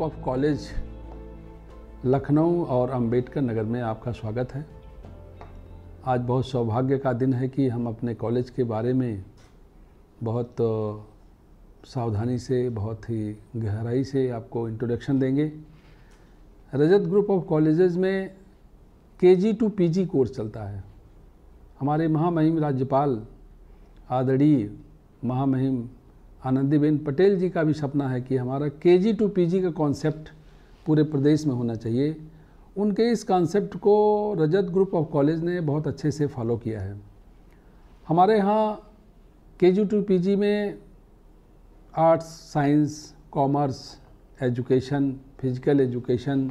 Of college Lucknow और अंबेडकर नगर में आपका स्वागत है। आज बहुत सौभाग्य का दिन है कि हम अपने कॉलेज के बारे में बहुत सावधानी से, बहुत ही गहराई से आपको इंट्रोडक्शन देंगे। रजत ग्रुप ऑफ कॉलेजेस में केजी टू पीजी कोर्स चलता है। हमारे महामहिम राज्यपाल आदरणीय महामहिम आनंदीबेन पटेल जी का भी सपना है कि हमारा केजी टू पीजी का कॉन्सेप्ट पूरे प्रदेश में होना चाहिए। उनके इस कॉन्सेप्ट को रजत ग्रुप ऑफ कॉलेज ने बहुत अच्छे से फॉलो किया है। हमारे यहाँ केजी टू पीजी में arts, science, commerce, education, physical education,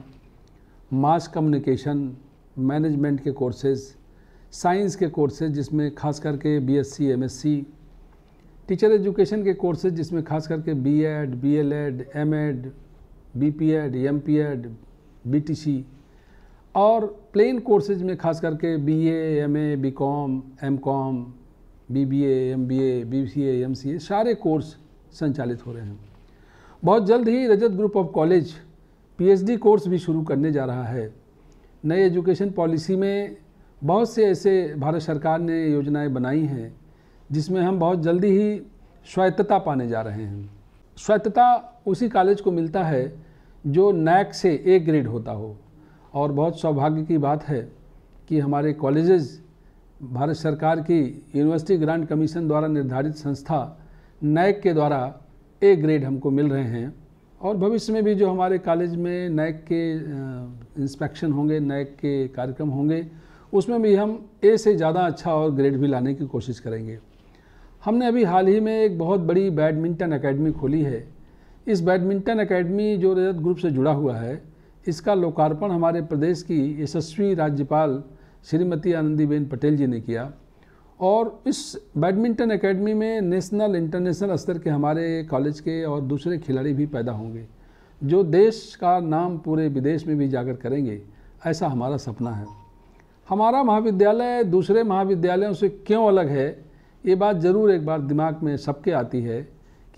mass communication, management के कोर्सेज, साइंस के कोर्सेज जिसमें खास करके बीएससी, एमएससी, टीचर एजुकेशन के कोर्सेज जिसमें खास करके BEd, BElEd, MEd, BPEd, MPEd, BTC और प्लेन कोर्सेज में खास करके BA, MA, BCom, MCom, BBA, MBA, BCA, MCA सारे कोर्स संचालित हो रहे हैं। बहुत जल्द ही Rajat group of college PhD course भी शुरू करने जा रहा है। नई एजुकेशन पॉलिसी में बहुत से ऐसे भारत सरकार ने योजनाएं बनाई हैं जिसमें हम बहुत जल्दी ही स्वायत्तता पाने जा रहे हैं। स्वायत्तता उसी कॉलेज को मिलता है जो नैक से ए ग्रेड होता हो, और बहुत सौभाग्य की बात है कि हमारे कॉलेजेस भारत सरकार की यूनिवर्सिटी ग्रांट कमीशन द्वारा निर्धारित संस्था नैक के द्वारा ए ग्रेड हमको मिल रहे हैं। और भविष्य में भी जो हमारे कॉलेज में नैक के इंस्पेक्शन होंगे, नैक के कार्यक्रम होंगे, उसमें भी हम ए से ज़्यादा अच्छा और ग्रेड भी लाने की कोशिश करेंगे। हमने अभी हाल ही में एक बहुत बड़ी बैडमिंटन एकेडमी खोली है। इस बैडमिंटन एकेडमी जो रजत ग्रुप से जुड़ा हुआ है, इसका लोकार्पण हमारे प्रदेश की यशस्वी राज्यपाल श्रीमती आनंदीबेन पटेल जी ने किया। और इस बैडमिंटन एकेडमी में नेशनल, इंटरनेशनल स्तर के हमारे कॉलेज के और दूसरे खिलाड़ी भी पैदा होंगे जो देश का नाम पूरे विदेश में भी जाकर करेंगे, ऐसा हमारा सपना है। हमारा महाविद्यालय दूसरे महाविद्यालयों से क्यों अलग है, ये बात ज़रूर एक बार दिमाग में सबके आती है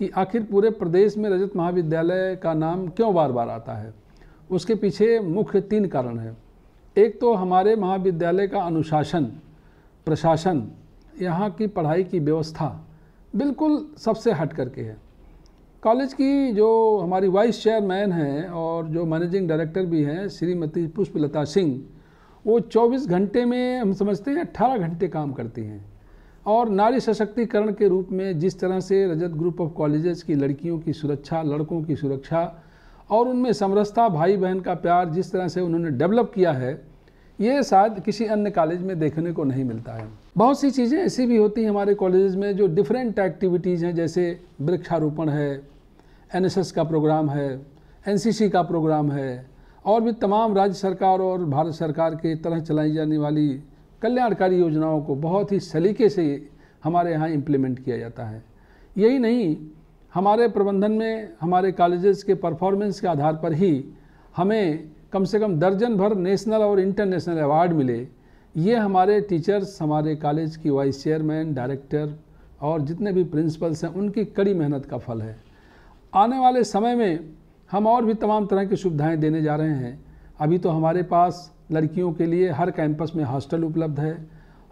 कि आखिर पूरे प्रदेश में रजत महाविद्यालय का नाम क्यों बार बार आता है। उसके पीछे मुख्य 3 कारण हैं। एक तो हमारे महाविद्यालय का अनुशासन, प्रशासन, यहाँ की पढ़ाई की व्यवस्था बिल्कुल सबसे हट करके है। कॉलेज की जो हमारी वाइस चेयरमैन हैं और जो मैनेजिंग डायरेक्टर भी हैं श्रीमती पुष्पलता सिंह, वो 24 घंटे में हम समझते हैं 18 घंटे काम करती हैं। और नारी सशक्तिकरण के रूप में जिस तरह से रजत ग्रुप ऑफ कॉलेजेस की लड़कियों की सुरक्षा, लड़कों की सुरक्षा और उनमें समरसता, भाई बहन का प्यार जिस तरह से उन्होंने डेवलप किया है, ये शायद किसी अन्य कॉलेज में देखने को नहीं मिलता है। बहुत सी चीज़ें ऐसी भी होती हैं हमारे कॉलेजेस में जो डिफरेंट एक्टिविटीज़ हैं, जैसे वृक्षारोपण है, एनएसएस का प्रोग्राम है, एनसीसी का प्रोग्राम है, और भी तमाम राज्य सरकार और भारत सरकार के तरह चलाई जाने वाली कल्याणकारी योजनाओं को बहुत ही सलीके से हमारे यहाँ इम्प्लीमेंट किया जाता है। यही नहीं, हमारे प्रबंधन में हमारे कॉलेजेस के परफॉर्मेंस के आधार पर ही हमें कम से कम दर्जन भर नेशनल और इंटरनेशनल अवार्ड मिले। ये हमारे टीचर्स, हमारे कॉलेज की वाइस चेयरमैन, डायरेक्टर और जितने भी प्रिंसिपल्स हैं, उनकी कड़ी मेहनत का फल है। आने वाले समय में हम और भी तमाम तरह की सुविधाएं देने जा रहे हैं। अभी तो हमारे पास लड़कियों के लिए हर कैंपस में हॉस्टल उपलब्ध है।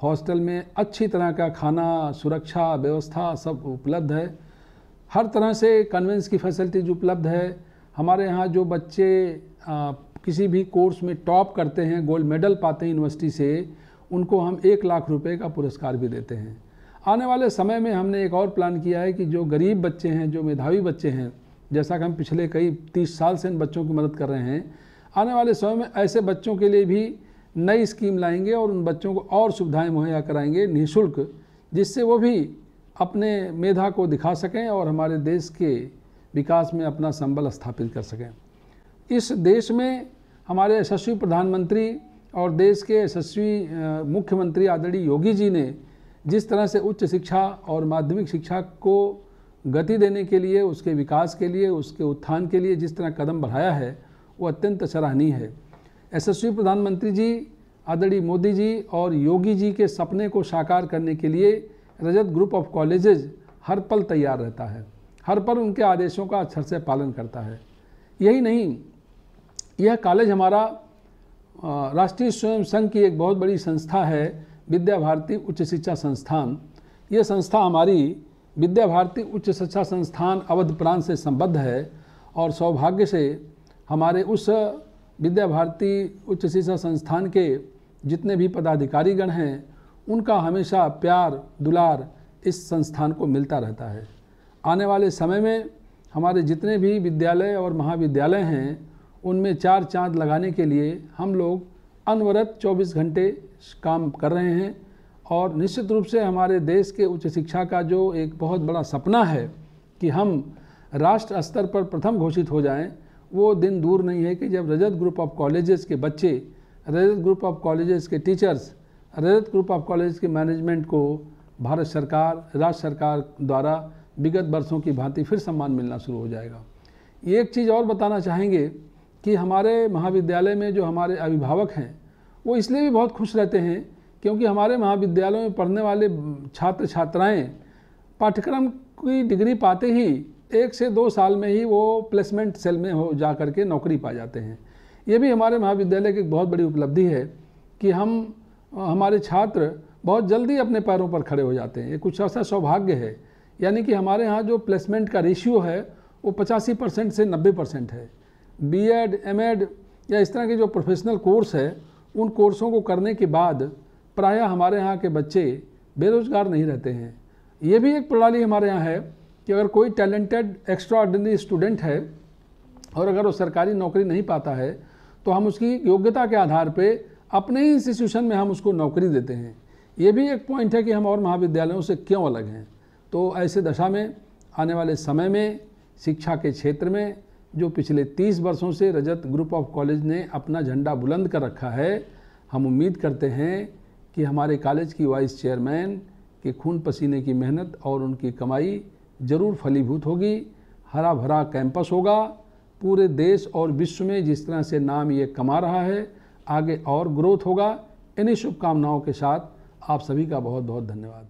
हॉस्टल में अच्छी तरह का खाना, सुरक्षा व्यवस्था सब उपलब्ध है। हर तरह से कन्वेंस की फैसिलिटीज उपलब्ध है। हमारे यहाँ जो बच्चे किसी भी कोर्स में टॉप करते हैं, गोल्ड मेडल पाते हैं यूनिवर्सिटी से, उनको हम 1 लाख रुपए का पुरस्कार भी देते हैं। आने वाले समय में हमने एक और प्लान किया है कि जो गरीब बच्चे हैं, जो मेधावी बच्चे हैं, जैसा कि हम पिछले कई 30 साल से इन बच्चों की मदद कर रहे हैं, आने वाले समय में ऐसे बच्चों के लिए भी नई स्कीम लाएंगे और उन बच्चों को और सुविधाएं मुहैया कराएंगे निःशुल्क, जिससे वो भी अपने मेधा को दिखा सकें और हमारे देश के विकास में अपना संबल स्थापित कर सकें। इस देश में हमारे यशस्वी प्रधानमंत्री और देश के यशस्वी मुख्यमंत्री आदरणीय योगी जी ने जिस तरह से उच्च शिक्षा और माध्यमिक शिक्षा को गति देने के लिए, उसके विकास के लिए, उसके उत्थान के लिए जिस तरह कदम बढ़ाया है, वो अत्यंत सराहनीय है। यशस्वी प्रधानमंत्री जी आदरणीय मोदी जी और योगी जी के सपने को साकार करने के लिए रजत ग्रुप ऑफ कॉलेजेस हर पल तैयार रहता है, हर पल उनके आदेशों का अक्षर से पालन करता है। यही नहीं, यह कॉलेज हमारा राष्ट्रीय स्वयं संघ की एक बहुत बड़ी संस्था है, विद्या भारती उच्च शिक्षा संस्थान। ये संस्था हमारी विद्या भारती उच्च शिक्षा संस्थान अवध प्रांत से संबद्ध है और सौभाग्य से हमारे उस विद्या भारती उच्च शिक्षा संस्थान के जितने भी पदाधिकारीगण हैं उनका हमेशा प्यार दुलार इस संस्थान को मिलता रहता है। आने वाले समय में हमारे जितने भी विद्यालय और महाविद्यालय हैं उनमें चार चांद लगाने के लिए हम लोग अनवरत 24 घंटे काम कर रहे हैं और निश्चित रूप से हमारे देश के उच्च शिक्षा का जो एक बहुत बड़ा सपना है कि हम राष्ट्र स्तर पर प्रथम घोषित हो जाएं, वो दिन दूर नहीं है कि जब रजत ग्रुप ऑफ कॉलेजेस के बच्चे, रजत ग्रुप ऑफ कॉलेजेस के teachers, Rajat group of college के मैनेजमेंट को भारत सरकार, राज्य सरकार द्वारा विगत वर्षों की भांति फिर सम्मान मिलना शुरू हो जाएगा। ये एक चीज़ और बताना चाहेंगे कि हमारे महाविद्यालय में जो हमारे अभिभावक हैं वो इसलिए भी बहुत खुश रहते हैं क्योंकि हमारे महाविद्यालयों में पढ़ने वाले छात्र छात्राएं पाठ्यक्रम की डिग्री पाते ही 1 से 2 साल में ही वो प्लेसमेंट सेल में हो जा करके नौकरी पा जाते हैं। ये भी हमारे महाविद्यालय की एक बहुत बड़ी उपलब्धि है कि हमारे छात्र बहुत जल्दी अपने पैरों पर खड़े हो जाते हैं। ये कुछ ऐसा सौभाग्य है, यानी कि हमारे यहाँ जो प्लेसमेंट का रेशियो है वो 85% से 90% है। बीएड, एमएड या इस तरह के जो प्रोफेशनल कोर्स है उन कोर्सों को करने के बाद प्रायः हमारे यहाँ के बच्चे बेरोजगार नहीं रहते हैं। ये भी एक प्रणाली हमारे यहाँ है कि अगर कोई टैलेंटेड एक्स्ट्रा ऑर्डिनरी स्टूडेंट है और अगर वो सरकारी नौकरी नहीं पाता है तो हम उसकी योग्यता के आधार पे अपने ही इंस्टीट्यूशन में हम उसको नौकरी देते हैं। ये भी एक पॉइंट है कि हम और महाविद्यालयों से क्यों अलग हैं। तो ऐसे दशा में आने वाले समय में शिक्षा के क्षेत्र में जो पिछले 30 वर्षों से रजत ग्रुप ऑफ कॉलेज ने अपना झंडा बुलंद कर रखा है, हम उम्मीद करते हैं कि हमारे कॉलेज की वाइस चेयरमैन के खून पसीने की मेहनत और उनकी कमाई जरूर फलीभूत होगी। हरा भरा कैंपस होगा। पूरे देश और विश्व में जिस तरह से नाम ये कमा रहा है आगे और ग्रोथ होगा। इन्हीं शुभकामनाओं के साथ आप सभी का बहुत बहुत धन्यवाद।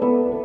है।